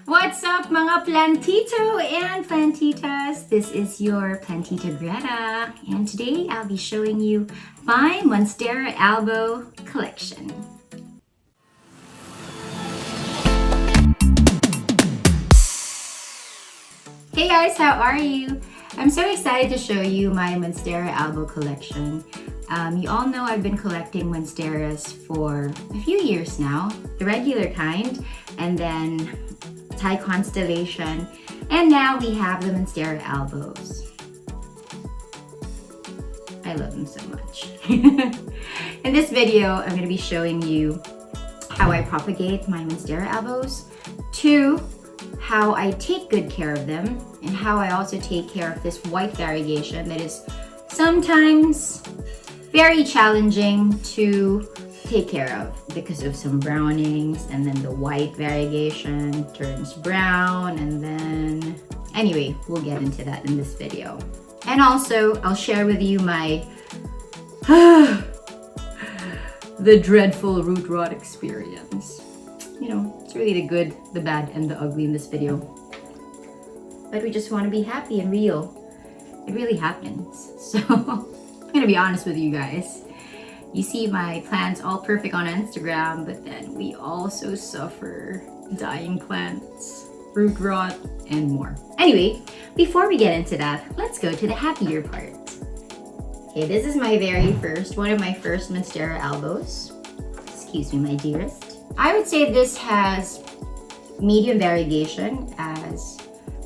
What's up mga plantito and plantitas? This is your Plantita Greta, and today I'll be showing you my Monstera Albo collection. Hey guys, how are you? I'm so excited to show you my Monstera Albo collection. You all know I've been collecting Monsteras for a few years now, the regular kind, and then Thai Constellation, and now we have the Monstera Albos. I love them so much. In this video, I'm going to be showing you how I propagate my Monstera Albos, how I take good care of them, and how I also take care of this white variegation that is sometimes very challenging to take care of because of some brownings, and then the white variegation turns brown, and then anyway, we'll get into that in this video. And also I'll share with you my the dreadful root rot experience. You know, it's really the good, the bad, and the ugly in this video, but we just want to be happy and real. It really happens. So I'm gonna be honest with you guys. You see my plants all perfect on Instagram, but then we also suffer dying plants, root rot, and more. Anyway, before we get into that, let's go to the happier part. Okay, this is my very first, one of my first Monstera Albos. Excuse me, my dearest. I would say this has medium variegation, as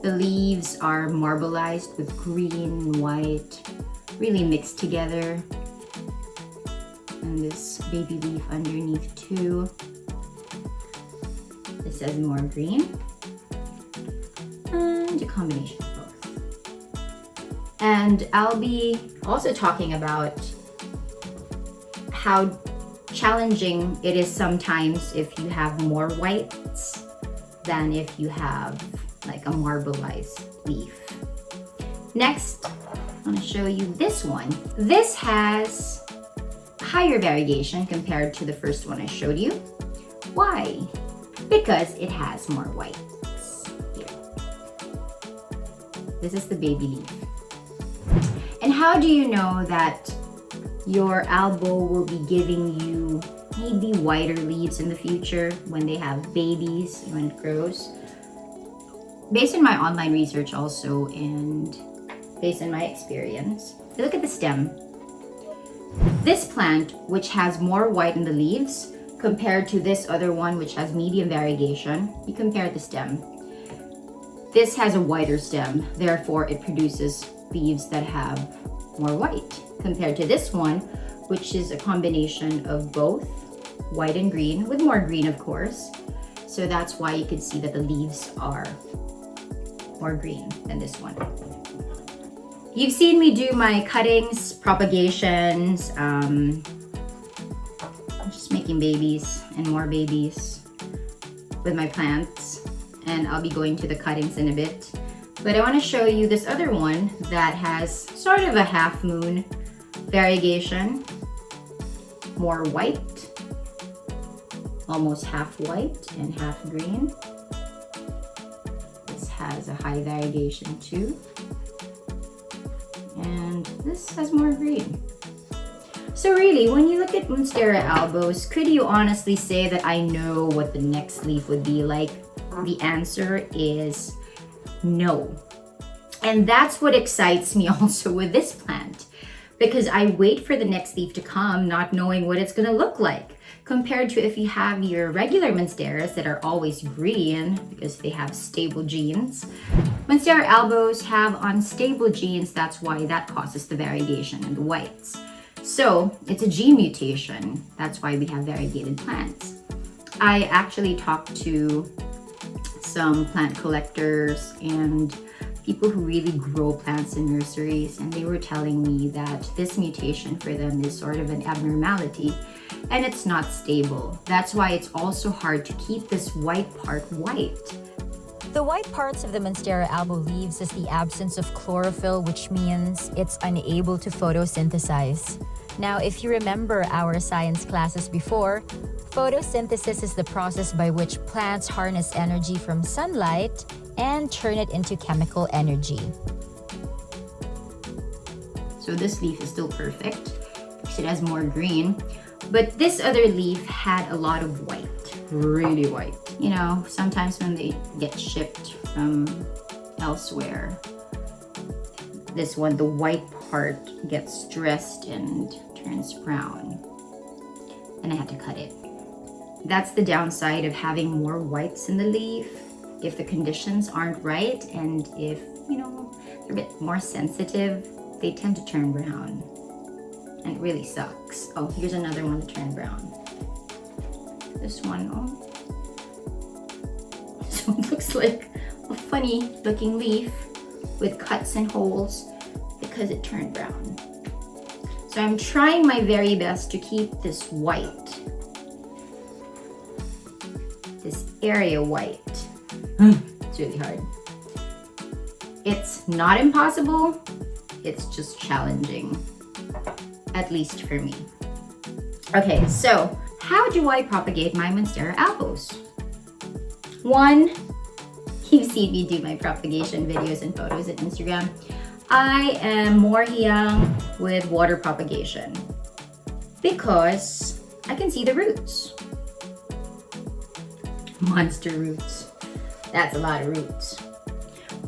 the leaves are marbleized with green and white, really mixed together. And this baby leaf underneath too. This has more green, and a combination of both. And I'll be also talking about how challenging it is sometimes if you have more whites than if you have like a marbleized leaf. Next, I'm going to show you this one. This has higher variegation compared to the first one I showed you. Why? Because it has more whites. Here. This is the baby leaf. And how do you know that your albo will be giving you maybe whiter leaves in the future when they have babies, when it grows? Based on my online research also, and based on my experience, look at the stem. This plant, which has more white in the leaves compared to this other one which has medium variegation, you compare the stem. This has a whiter stem, therefore it produces leaves that have more white compared to this one, which is a combination of both white and green, with more green of course. So that's why you can see that the leaves are more green than this one. You've seen me do my cuttings, propagations, I'm just making babies and more babies with my plants, and I'll be going to the cuttings in a bit. But I want to show you this other one that has sort of a half moon variegation, more white, almost half white and half green. This has a high variegation too. And this has more green. So really, when you look at Monstera Albos, could you honestly say that I know what the next leaf would be like? The answer is no. And that's what excites me also with this plant, because I wait for the next leaf to come not knowing what it's gonna look like, compared to if you have your regular Monsteras that are always green because they have stable genes. Monstera Albos have unstable genes, that's why that causes the variegation in the whites. So it's a gene mutation, that's why we have variegated plants. I actually talked to some plant collectors and people who really grow plants in nurseries, and they were telling me that this mutation for them is sort of an abnormality and it's not stable. That's why it's also hard to keep this white part white. The white parts of the Monstera Albo leaves is the absence of chlorophyll, which means it's unable to photosynthesize. Now, if you remember our science classes before, Photosynthesis is the process by which plants harness energy from sunlight and turn it into chemical energy. So this leaf is still perfect because it has more green. But this other leaf had a lot of white, really white. You know, sometimes when they get shipped from elsewhere, this one, the white part gets stressed and turns brown. And I had to cut it. That's the downside of having more whites in the leaf. If the conditions aren't right and if, you know, they're a bit more sensitive, they tend to turn brown. And it really sucks. Oh, here's another one that turned brown. This one, oh. This one looks like a funny looking leaf with cuts and holes because it turned brown. So I'm trying my very best to keep this white, this area white. It's really hard. It's not impossible, it's just challenging. At least for me. Okay, so how do I propagate my Monstera Albos? One, you've seen me do my propagation videos and photos on Instagram. I am more young with water propagation because I can see the roots. Monster roots. That's a lot of roots.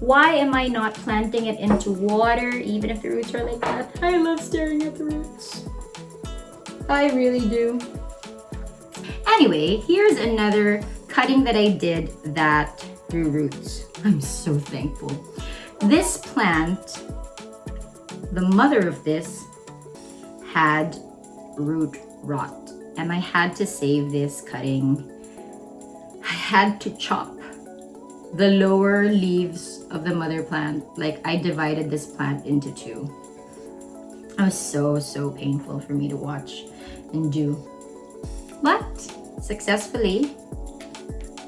Why am I not planting it into water even if the roots are like that? I love staring at the roots. I really do. Anyway, here's another cutting that I did that grew roots. I'm so thankful. This plant, the mother of this, had root rot, and I had to save this cutting. I had to chop the lower leaves of the mother plant. Like, I divided this plant into two. It was so painful for me to watch and do. But successfully,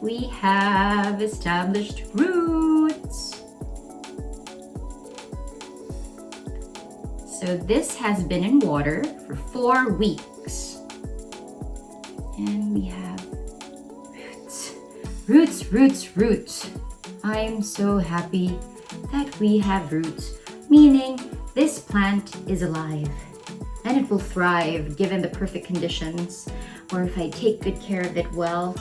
we have established roots. So this has been in water for 4 weeks. And we have roots. I'm so happy that we have roots, meaning this plant is alive and it will thrive given the perfect conditions, or if I take good care of it well.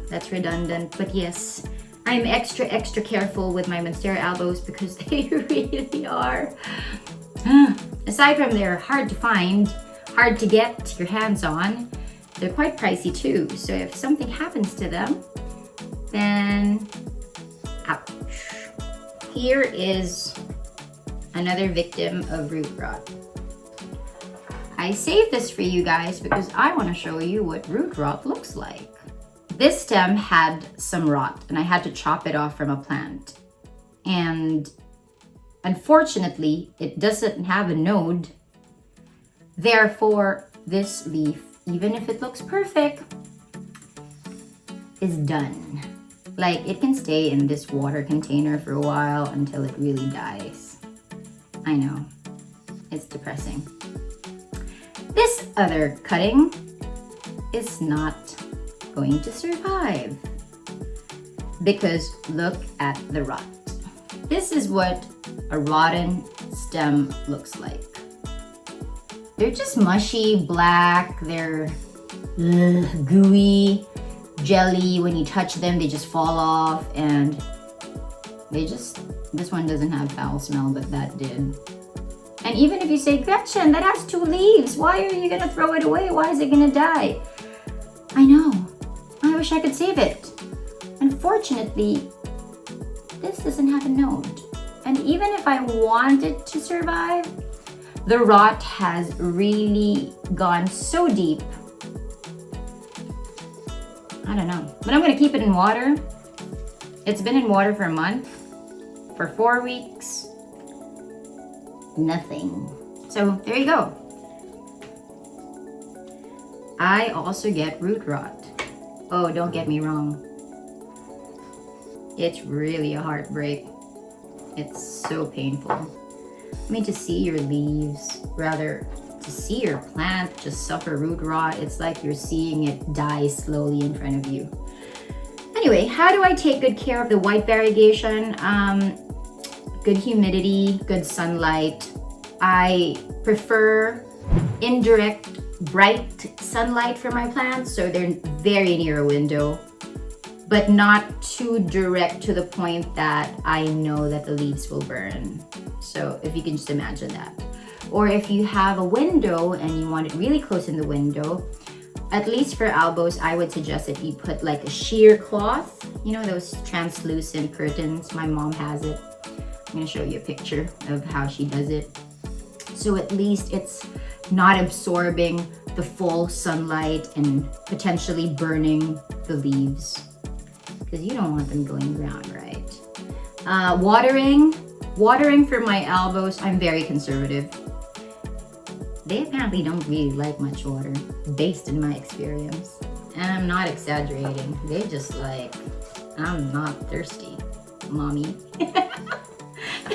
That's redundant, but yes, I'm extra careful with my Monstera Albos because they really are. Aside from they're hard to find, hard to get your hands on, they're quite pricey too. So if something happens to them, then ouch. Here is another victim of root rot. I saved this for you guys because I want to show you what root rot looks like. This stem had some rot and I had to chop it off from a plant. And unfortunately, it doesn't have a node. Therefore, this leaf, even if it looks perfect, is done. Like, it can stay in this water container for a while until it really dies. I know, it's depressing. This other cutting is not going to survive because look at the rot. This is what a rotten stem looks like. They're just mushy, black, they're gooey, jelly. When you touch them, they just fall off, and this one doesn't have foul smell, but that did. And even if you say, Gretchen, that has 2 leaves, why are you gonna throw it away? Why is it gonna die? I know, I wish I could save it. Unfortunately, this doesn't have a node. And even if I wanted to survive, the rot has really gone so deep. I don't know, but I'm gonna keep it in water. It's been in water for a month, for 4 weeks, nothing. So there you go. I also get root rot. Oh, don't get me wrong. It's really a heartbreak. It's so painful. Let me just see your leaves. Rather, to see your plant just suffer root rot, it's like you're seeing it die slowly in front of you. Anyway, how do I take good care of the white variegation? Good humidity, good sunlight. I prefer indirect bright sunlight for my plants, so they're very near a window, but not too direct to the point that I know that the leaves will burn. So if you can just imagine that. Or if you have a window and you want it really close in the window, at least for albos, I would suggest that you put like a sheer cloth, you know, those translucent curtains. My mom has it. I'm gonna show you a picture of how she does it. So at least it's not absorbing the full sunlight and potentially burning the leaves, because you don't want them going brown, right? Watering for my albos, I'm very conservative. They apparently don't really like much water, based in my experience. And I'm not exaggerating. They just like, I'm not thirsty, mommy.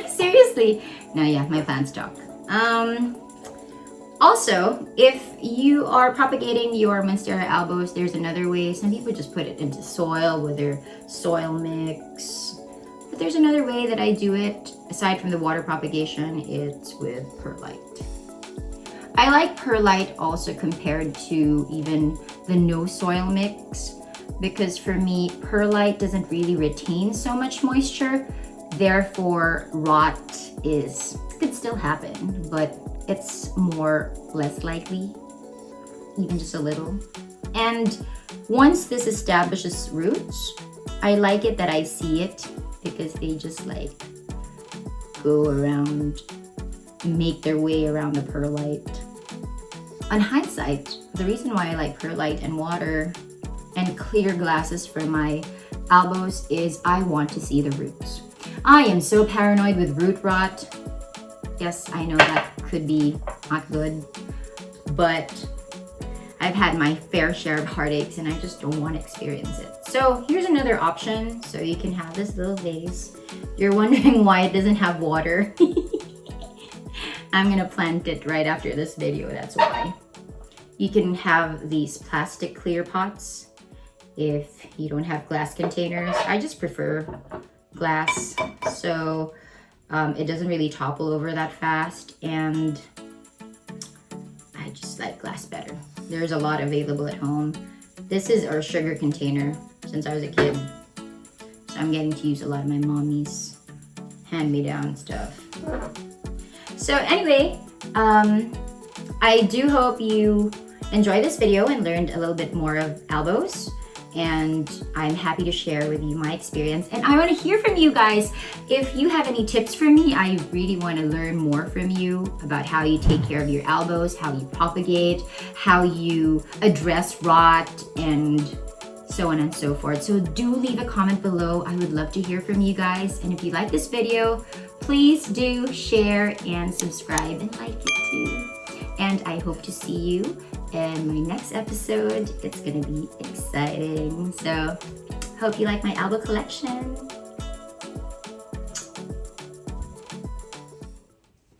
Seriously. No, yeah, my plants talk. Also, if you are propagating your Monstera Albos, there's another way. Some people just put it into soil with their soil mix. But there's another way that I do it, aside from the water propagation, it's with perlite. I like perlite also compared to even the no soil mix, because for me, perlite doesn't really retain so much moisture. Therefore, rot could still happen, but it's less likely, even just a little. And once this establishes roots, I like it that I see it, because they just like go around, make their way around the perlite. On hindsight, the reason why I like perlite and water and clear glasses for my albos is I want to see the roots. I am so paranoid with root rot. Yes, I know that could be not good, but I've had my fair share of heartaches and I just don't want to experience it. So here's another option. So you can have this little vase. You're wondering why it doesn't have water. I'm gonna plant it right after this video, that's why. You can have these plastic clear pots if you don't have glass containers. I just prefer glass, so it doesn't really topple over that fast, and I just like glass better. There's a lot available at home. This is our sugar container since I was a kid, so I'm getting to use a lot of my mommy's hand-me-down stuff. So anyway, I do hope you enjoyed this video and learned a little bit more of albos, and I'm happy to share with you my experience. And I want to hear from you guys. If you have any tips for me, I really want to learn more from you about how you take care of your albos, how you propagate, how you address rot, and so on and so forth. So do leave a comment below. I would love to hear from you guys. And if you like this video, please do share and subscribe and like it too. And I hope to see you in my next episode. It's gonna be exciting. So hope you like my album collection.